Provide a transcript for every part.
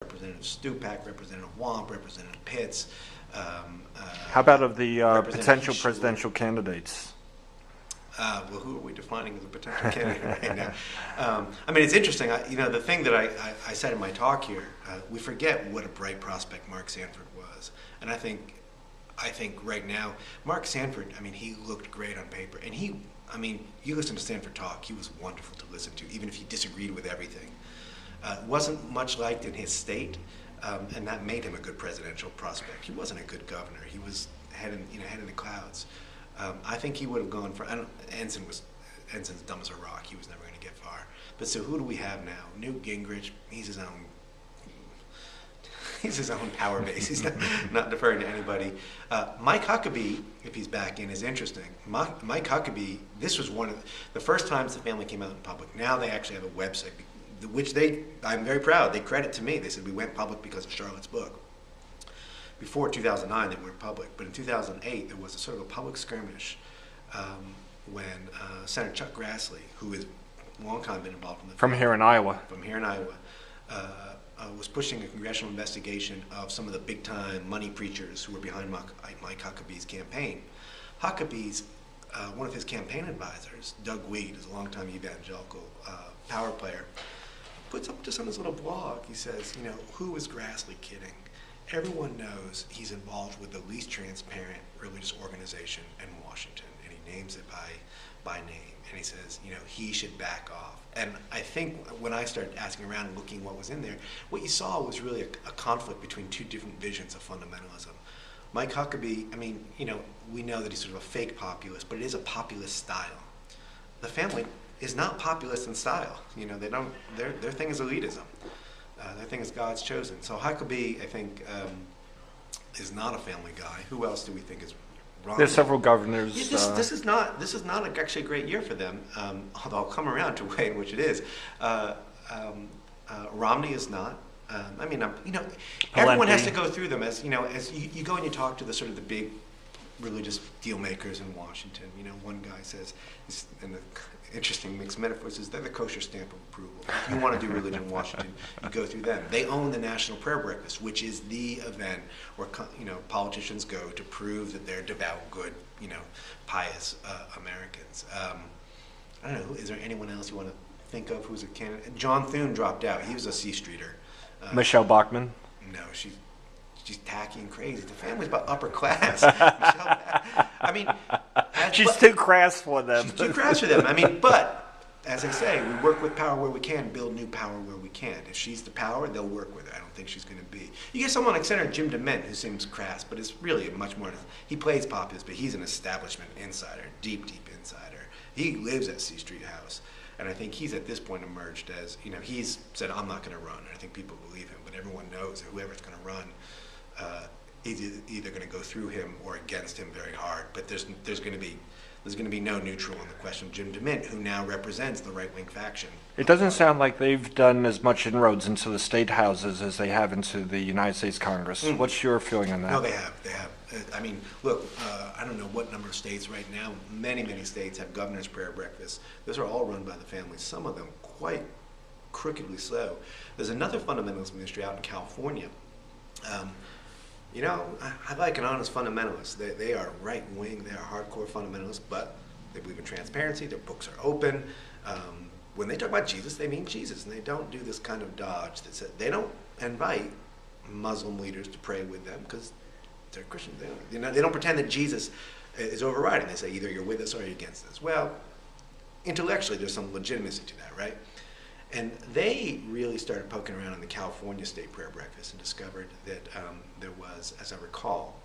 Representative Stupak, Representative Womp, Representative Pitts. How about of the potential Short. presidential candidates? Well, who are we defining as a potential candidate right now? I mean, it's interesting. The thing that I said in my talk here, we forget what a bright prospect Mark Sanford was, and I think right now, Mark Sanford, I mean, he looked great on paper, and you listen to Sanford talk, he was wonderful to listen to, even if he disagreed with everything. Wasn't much liked in his state, and that made him a good presidential prospect. He wasn't a good governor. He was head in the clouds. I think he would have gone for. Ensign's dumb as a rock. He was never going to get far. But so who do we have now? Newt Gingrich. He's his own. He's his own power base. He's not deferring to anybody. Mike Huckabee, if he's back in, is interesting. Mike Huckabee. This was one of the first times the family came out in public. Now they actually have a website, which I'm very proud. They credit to me. They said we went public because of Charlotte's book. Before 2009, they weren't public, but in 2008, there was a sort of a public skirmish when Senator Chuck Grassley, who has a long time been involved in From here in Iowa, was pushing a congressional investigation of some of the big-time money preachers who were behind Mike Huckabee's campaign. Huckabee's, one of his campaign advisors, Doug Weed, is a longtime evangelical power player, puts up just on his little blog, he says, who is Grassley kidding? Everyone knows he's involved with the least transparent religious organization in Washington, and he names it by name. And he says, he should back off. And I think when I started asking around and looking what was in there, what you saw was really a conflict between two different visions of fundamentalism. Mike Huckabee, I mean, we know that he's sort of a fake populist, but it is a populist style. The family is not populist in style. They don't. Their thing is elitism. Their thing is God's chosen. So Huckabee, I think, is not a family guy. Who else do we think is wrong? There's several governors. This is not actually a great year for them. Although I'll come around to a way in which it is. Romney is not. Everyone has to go through them as you go and you talk to the sort of the big religious deal makers in Washington. One guy says, in the interesting mixed metaphors, is they're the kosher stamp of approval. If you want to do religion in Washington, you go through them. They own the National Prayer Breakfast, which is the event where politicians go to prove that they're devout, good, pious Americans. I don't know. Is there anyone else you want to think of who's a candidate? John Thune dropped out. He was a C Streeter. Michelle Bachmann? No, she's tacky and crazy. The family's about upper class. She's too crass for them. She's too crass for them. But as I say, we work with power where we can, build new power where we can. If she's the power, they'll work with it. I don't think she's going to be. You get someone like Senator Jim DeMint, who seems crass, but is really much more. He plays populist, but he's an establishment insider, deep insider. He lives at C Street House, and I think he's at this point emerged as he's said, I'm not going to run. And I think people believe him, but everyone knows that whoever's going to run. Is either going to go through him or against him very hard, but there's going to be no neutral on the question of Jim DeMint, who now represents the right-wing faction. It doesn't sound like they've done as much inroads into the state houses as they have into the United States Congress. Mm. What's your feeling on that? No, they have. Look, I don't know what number of states right now. Many states have governor's prayer breakfasts. Those are all run by the families. Some of them quite crookedly so. There's another fundamentalist ministry out in California. I like an honest fundamentalist. They are right-wing, they are hardcore fundamentalists, but they believe in transparency, their books are open. When they talk about Jesus, they mean Jesus, and they don't do this kind of dodge that says, they don't invite Muslim leaders to pray with them because they're Christians. They don't pretend that Jesus is overriding. They say either you're with us or you're against us. Well, intellectually, there's some legitimacy to that, right? And they really started poking around in the California State Prayer Breakfast and discovered that there was, as I recall,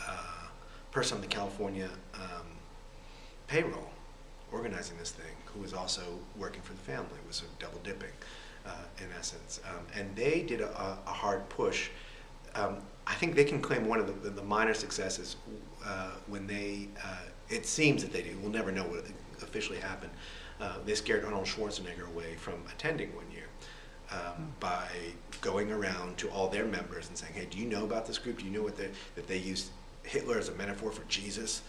a person on the California payroll organizing this thing who was also working for the family. It was sort of double dipping in essence. And they did a hard push. I think they can claim one of the minor successes when they, it seems that they do, we'll never know what officially happened. They scared Arnold Schwarzenegger away from attending one year by going around to all their members and saying, hey, do you know about this group? Do you know that they used Hitler as a metaphor for Jesus?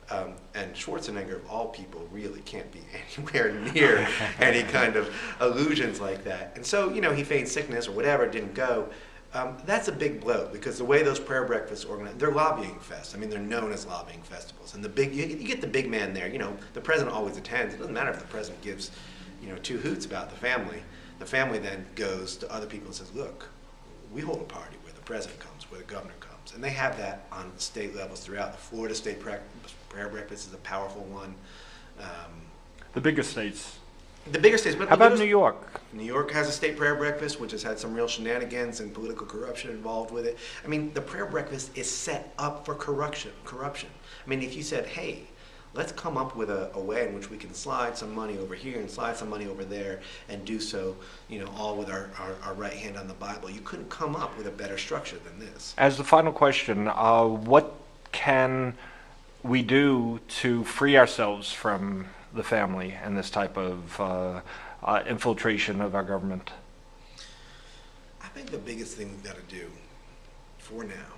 And Schwarzenegger, of all people, really can't be anywhere near any kind of illusions like that. And so, he feigned sickness or whatever, didn't go. That's a big blow, because the way those prayer breakfasts are organized, they're lobbying fests. I mean, they're known as lobbying festivals. And you get the big man there. The president always attends. It doesn't matter if the president gives, 2 hoots about the family. The family then goes to other people and says, look, we hold a party where the president comes, where the governor comes. And they have that on state levels throughout. The Florida State Prayer Breakfast is a powerful one. The bigger states. The bigger states. But how about New York? New York has a state prayer breakfast, which has had some real shenanigans and political corruption involved with it. I mean, the prayer breakfast is set up for corruption. I mean, if you said, hey, let's come up with a way in which we can slide some money over here and slide some money over there and do so, all with our right hand on the Bible, you couldn't come up with a better structure than this. As the final question, what can we do to free ourselves from the family and this type of infiltration of our government? I think the biggest thing we've got to do for now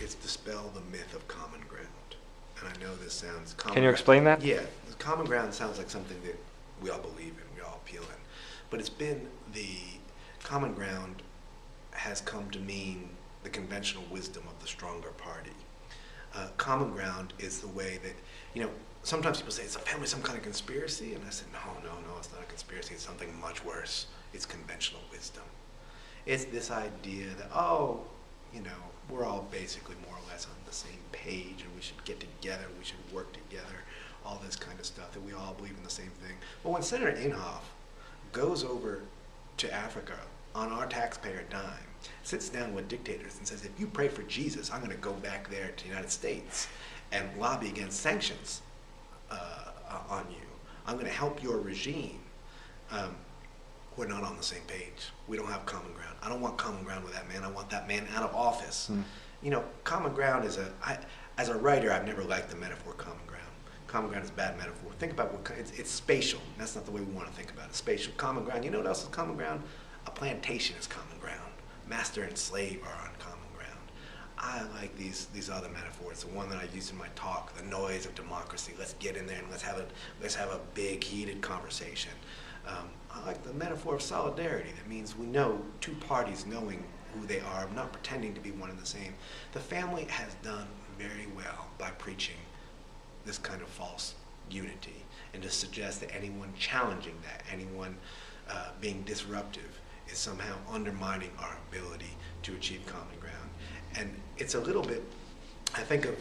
is dispel the myth of common ground. And I know this sounds common. Can you explain that? Yeah, common ground sounds like something that we all believe in, we all appeal in. But it's been the common ground has come to mean the conventional wisdom of the stronger party. Common ground is the way that, sometimes people say, is the family some kind of conspiracy? And I said, no, it's not a conspiracy. It's something much worse. It's conventional wisdom. It's this idea that, we're all basically more or less on the same page, and we should get together, we should work together, all this kind of stuff, that we all believe in the same thing. But when Senator Inhofe goes over to Africa on our taxpayer dime, sits down with dictators and says, if you pray for Jesus, I'm going to go back there to the United States and lobby against sanctions on you. I'm going to help your regime. We're not on the same page. We don't have common ground. I don't want common ground with that man. I want that man out of office. Common ground is as a writer, I've never liked the metaphor common ground. Common ground is a bad metaphor. Think about it's spatial. That's not the way we want to think about it. Spatial. Common ground. You know what else is common ground? A plantation is common ground. Master and slave are on common ground. I like these other metaphors. The one that I use in my talk, the noise of democracy. Let's get in there and let's have a big heated conversation. I like the metaphor of solidarity. That means we know 2 parties knowing who they are, not pretending to be one and the same. The family has done very well by preaching this kind of false unity, and to suggest that anyone challenging that, anyone being disruptive, is somehow undermining our ability to achieve common ground. And it's a little bit, I think of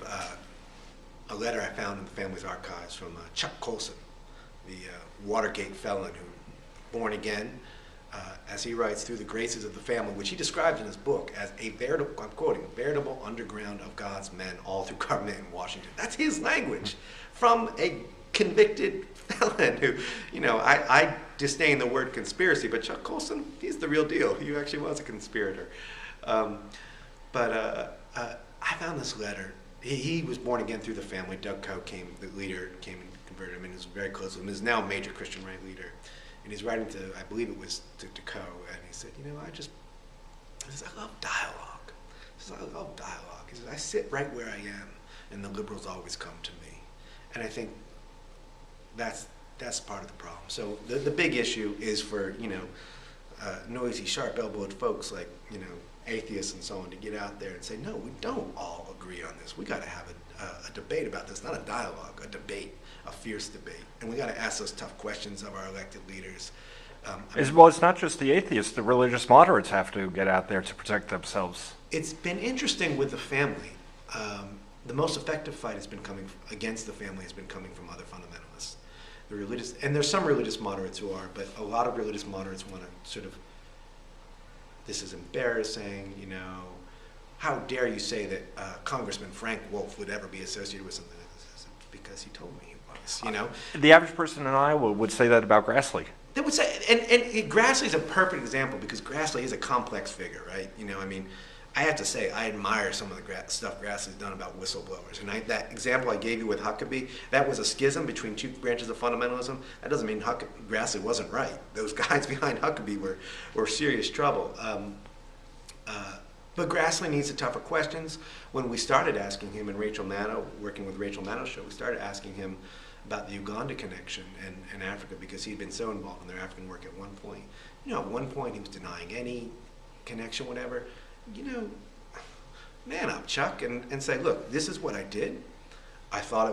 a letter I found in the family's archives from Chuck Colson, the Watergate felon who, born again, as he writes, through the graces of the family, which he describes in his book as a veritable, I'm quoting, veritable underground of God's men all through government in Washington. That's his language from a convicted felon who, I disdain the word conspiracy, but Chuck Colson, he's the real deal. He actually was a conspirator. But I found this letter. He was born again through the family. Doug Coe the leader, came and converted him, and is very close to him. He's now a major Christian right leader. And he's writing to, I believe it was to Coe, and he said, I love dialogue. He says, I love dialogue. He says, I sit right where I am, and the liberals always come to me. And I think that's part of the problem. So the big issue is for, noisy, sharp-elbowed folks like, atheists and so on to get out there and say, no, we don't all agree on this. We got to have a debate about this, not a dialogue, a debate, a fierce debate. And we got to ask those tough questions of our elected leaders. Well, it's not just the atheists. The religious moderates have to get out there to protect themselves. It's been interesting with the family. The most effective fight has been coming against the family has been coming from other fundamentalists. The religious, and there's some religious moderates who are, but a lot of religious moderates want to sort of, this is embarrassing, how dare you say that Congressman Frank Wolf would ever be associated with something like this? Because he told me he was, The average person in Iowa would say that about Grassley. They would say, and Grassley is a perfect example because Grassley is a complex figure, right? I have to say, I admire some of the stuff Grassley's done about whistleblowers. And that example I gave you with Huckabee, that was a schism between 2 branches of fundamentalism. That doesn't mean Grassley wasn't right. Those guys behind Huckabee were serious trouble. But Grassley needs the tougher questions. When we started asking him, and Rachel Maddow, working with Rachel Maddow's show, we started asking him about the Uganda connection and Africa, because he'd been so involved in their African work at one point. You know, at one point he was denying any connection, whatever. You know, man up, Chuck, and say, look, this is what I did. I thought it